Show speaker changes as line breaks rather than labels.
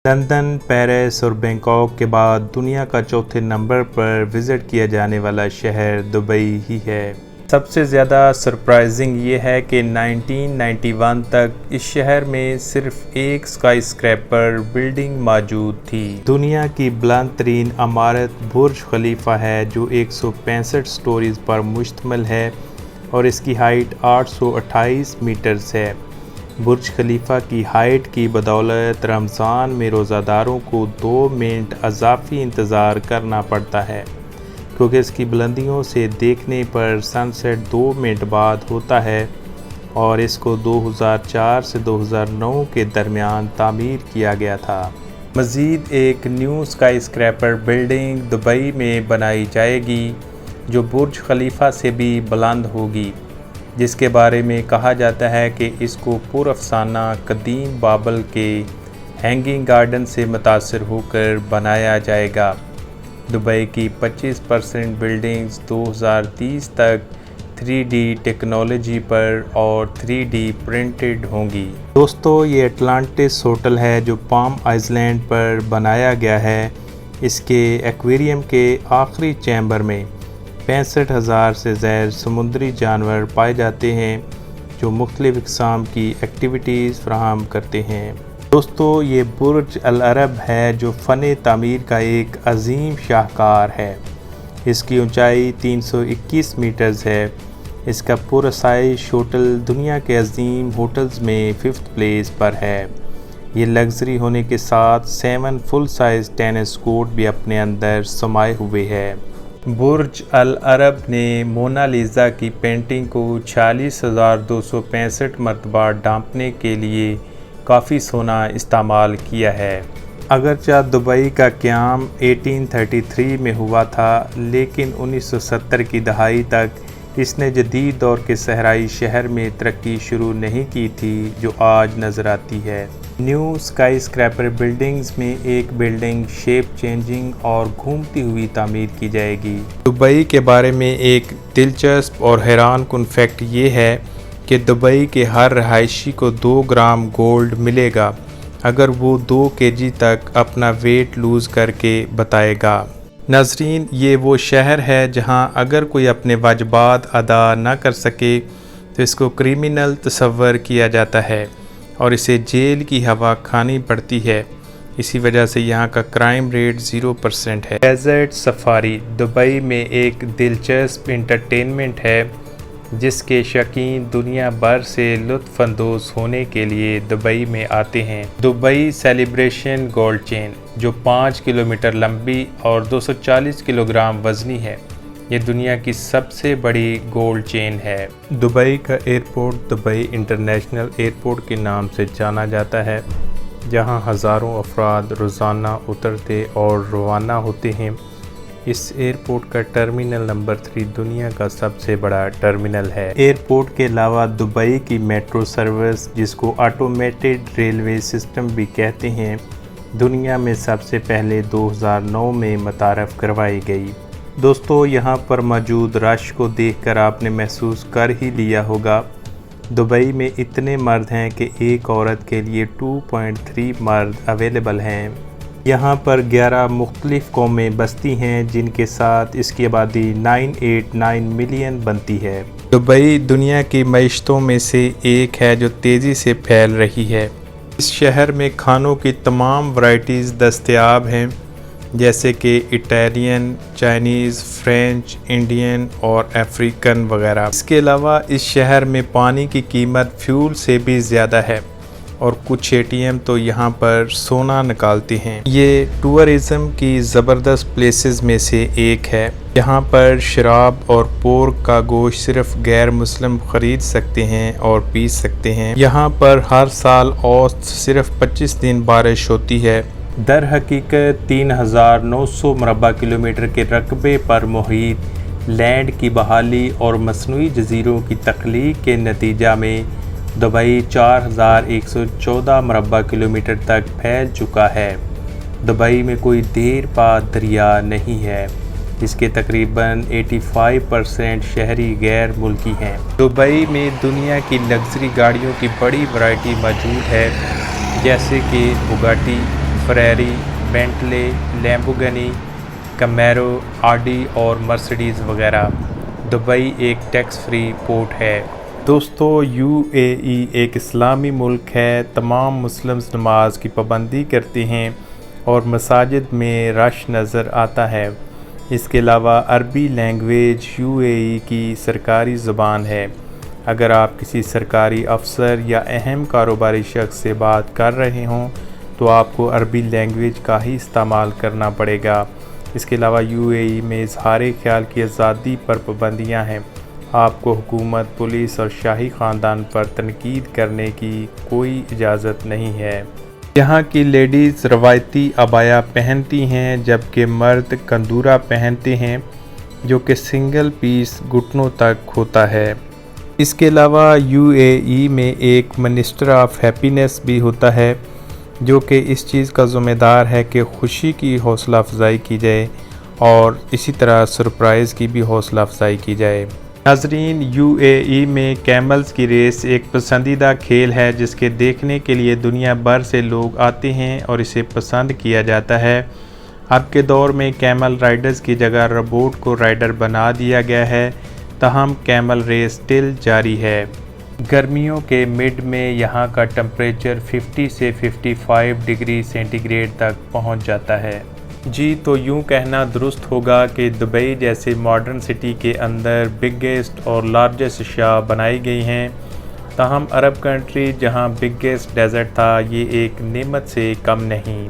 London, Paris اور Bangkok کے بعد دنیا کا چوتھے نمبر پر وزٹ کیا جانے والا شہر دبئی ہی ہے۔ سب سے زیادہ سرپرائزنگ یہ ہے کہ 1991 تک اس شہر میں صرف ایک اسکائی اسکریپر بلڈنگ موجود تھی۔ دنیا کی بلند ترین عمارت برج خلیفہ ہے جو 165 سٹوریز پر مشتمل ہے اور اس کی ہائٹ 828 میٹرز ہے۔ برج خلیفہ کی ہائٹ کی بدولت رمضان میں روزہ داروں کو 2 منٹ اضافی انتظار کرنا پڑتا ہے، کیونکہ اس کی بلندیوں سے دیکھنے پر سن سیٹ 2 منٹ بعد ہوتا ہے اور اس کو 2004 سے 2009 کے درمیان تعمیر کیا گیا تھا۔ مزید ایک new sky scraper building Dubai میں بنائی جائے گی جو برج خلیفہ سے بھی بلند ہوگی، جس کے بارے میں کہا جاتا ہے کہ اس کو پر افسانہ قدیم بابل کے ہینگنگ گارڈن سے متاثر ہو کر بنایا جائے گا۔ دبئی کی 25% بلڈنگز 2030 تک 3D ٹیکنالوجی پر اور 3D پرنٹڈ ہوں گی۔ دوستو، یہ اٹلانٹس ہوٹل ہے جو پام آئلینڈ پر بنایا گیا ہے۔ اس کے ایکویریم کے آخری چیمبر میں 65,000 سے زائد سمندری جانور پائے جاتے ہیں جو مختلف اقسام کی ایکٹیویٹیز فراہم کرتے ہیں۔ دوستو، یہ برج العرب ہے جو فن تعمیر کا ایک عظیم شاہکار ہے۔ اس کی اونچائی 321 میٹرز ہے۔ اس کا پرآسائش ہوٹل دنیا کے عظیم ہوٹلز میں 5th پلیس پر ہے۔ یہ لگژری ہونے کے ساتھ 7 فل سائز ٹینس کورٹ بھی اپنے اندر سمائے ہوئے ہے۔ برج العرب نے مونا لیزا کی پینٹنگ کو 46,265 مرتبہ ڈھانپنے کے لیے کافی سونا استعمال کیا ہے۔ اگرچہ دبئی کا قیام 1833 میں ہوا تھا، لیکن 1970 کی دہائی تک اس نے جدید دور کے صحرائی شہر میں ترقی شروع نہیں کی تھی جو آج نظر آتی ہے۔ نیو اسکائی اسکریپر بلڈنگز میں ایک بلڈنگ شیپ چینجنگ اور گھومتی ہوئی تعمیر کی جائے گی۔ دبئی کے بارے میں ایک دلچسپ اور حیران کن فیکٹ یہ ہے کہ دبئی کے ہر رہائشی کو 2 گرام گولڈ ملے گا اگر وہ 2 kg تک اپنا ویٹ لوز کر کے بتائے گا۔ ناظرین، یہ وہ شہر ہے جہاں اگر کوئی اپنے واجبات ادا نہ کر سکے تو اس کو کرمنل تصور کیا جاتا ہے اور اسے جیل کی ہوا کھانی پڑتی ہے۔ اسی وجہ سے یہاں کا کرائم ریٹ 0% ہے۔ ڈیزرٹ سفاری دبئی میں ایک دلچسپ انٹرٹینمنٹ ہے جس کے شائقین دنیا بھر سے لطف اندوز ہونے کے لیے دبئی میں آتے ہیں۔ دبئی سیلیبریشن گولڈ چین جو 5 کلومیٹر لمبی اور 240 کلوگرام وزنی ہے، یہ دنیا کی سب سے بڑی گولڈ چین ہے۔ دبئی کا ایئرپورٹ دبئی انٹرنیشنل ایئرپورٹ کے نام سے جانا جاتا ہے، جہاں ہزاروں افراد روزانہ اترتے اور روانہ ہوتے ہیں۔ اس ایئرپورٹ کا ٹرمینل نمبر 3 دنیا کا سب سے بڑا ٹرمینل ہے۔ ایئرپورٹ کے علاوہ دبئی کی میٹرو سروس، جس کو آٹومیٹڈ ریلوے سسٹم بھی کہتے ہیں، دنیا میں سب سے پہلے 2009 میں متعارف کروائی گئی۔ دوستو، یہاں پر موجود رش کو دیکھ کر آپ نے محسوس کر ہی لیا ہوگا، دبئی میں اتنے مرد ہیں کہ ایک عورت کے لیے 2.3 مرد اویلیبل ہیں۔ یہاں پر 11 مختلف قومیں بستی ہیں جن کے ساتھ اس کی آبادی 989 ملین بنتی ہے۔ دبئی دنیا کی معیشتوں میں سے ایک ہے جو تیزی سے پھیل رہی ہے۔ اس شہر میں کھانوں کی تمام ورائٹیز دستیاب ہیں، جیسے کہ اٹالین، چائنیز، فرینچ، انڈین اور افریقن وغیرہ۔ اس کے علاوہ اس شہر میں پانی کی قیمت فیول سے بھی زیادہ ہے اور کچھ ATM تو یہاں پر سونا نکالتے ہیں۔ یہ ٹورزم کی زبردست پلیسز میں سے ایک ہے۔ یہاں پر شراب اور پورک کا گوشت صرف غیر مسلم خرید سکتے ہیں اور پی سکتے ہیں۔ یہاں پر ہر سال اوسط صرف 25 دن بارش ہوتی ہے۔ در حقیقت 3,900 مربع کلومیٹر کے رقبے پر محیط لینڈ کی بحالی اور مصنوعی جزیروں کی تخلیق کے نتیجہ میں دبئی 4,114 مربع کلومیٹر تک پھیل چکا ہے۔ دبئی میں کوئی دیر پا دریا نہیں ہے۔ اس کے تقریباً 85% شہری غیر ملکی ہیں۔ دبئی میں دنیا کی لگژری گاڑیوں کی بڑی ورائٹی موجود ہے، جیسے کہ بگاٹی، فریری، بینٹلے، لیمبورگینی، کیمیرو، آڈی اور مرسڈیز وغیرہ۔ دبئی ایک ٹیکس فری پورٹ ہے۔ دوستو، UAE ایک اسلامی ملک ہے۔ تمام مسلمز نماز کی پابندی کرتے ہیں اور مساجد میں رش نظر آتا ہے۔ اس کے علاوہ عربی لینگویج UAE کی سرکاری زبان ہے۔ اگر آپ کسی سرکاری افسر یا اہم کاروباری شخص سے بات کر رہے ہوں تو آپ کو عربی لینگویج کا ہی استعمال کرنا پڑے گا۔ اس کے علاوہ UAE میں اظہار خیال کی آزادی پر پابندیاں ہیں۔ آپ کو حکومت، پولیس اور شاہی خاندان پر تنقید کرنے کی کوئی اجازت نہیں ہے۔ یہاں کی لیڈیز روایتی عبایا پہنتی ہیں جبکہ مرد کندورہ پہنتے ہیں جو کہ سنگل پیس گھٹنوں تک ہوتا ہے۔ اس کے علاوہ UAE میں ایک منسٹر آف ہیپینس بھی ہوتا ہے جو کہ اس چیز کا ذمہ دار ہے کہ خوشی کی حوصلہ افزائی کی جائے اور اسی طرح سرپرائز کی بھی حوصلہ افزائی کی جائے۔ ناظرین، UAE میں کیملز کی ریس ایک پسندیدہ کھیل ہے جس کے دیکھنے کے لیے دنیا بھر سے لوگ آتے ہیں اور اسے پسند کیا جاتا ہے۔ اب کے دور میں کیمل رائڈرز کی جگہ روبوٹ کو رائڈر بنا دیا گیا ہے، تاہم کیمل ریس سٹل جاری ہے۔ گرمیوں کے مڈ میں یہاں کا ٹمپریچر 50 سے 55 ڈگری سینٹی گریڈ تک پہنچ جاتا ہے۔ جی تو یوں کہنا درست ہوگا کہ دبئی جیسے ماڈرن سٹی کے اندر بگیسٹ اور لارجسٹ اشیاء بنائی گئی ہیں، تاہم عرب کنٹری جہاں بگیسٹ ڈیزرٹ تھا، یہ ایک نعمت سے کم نہیں۔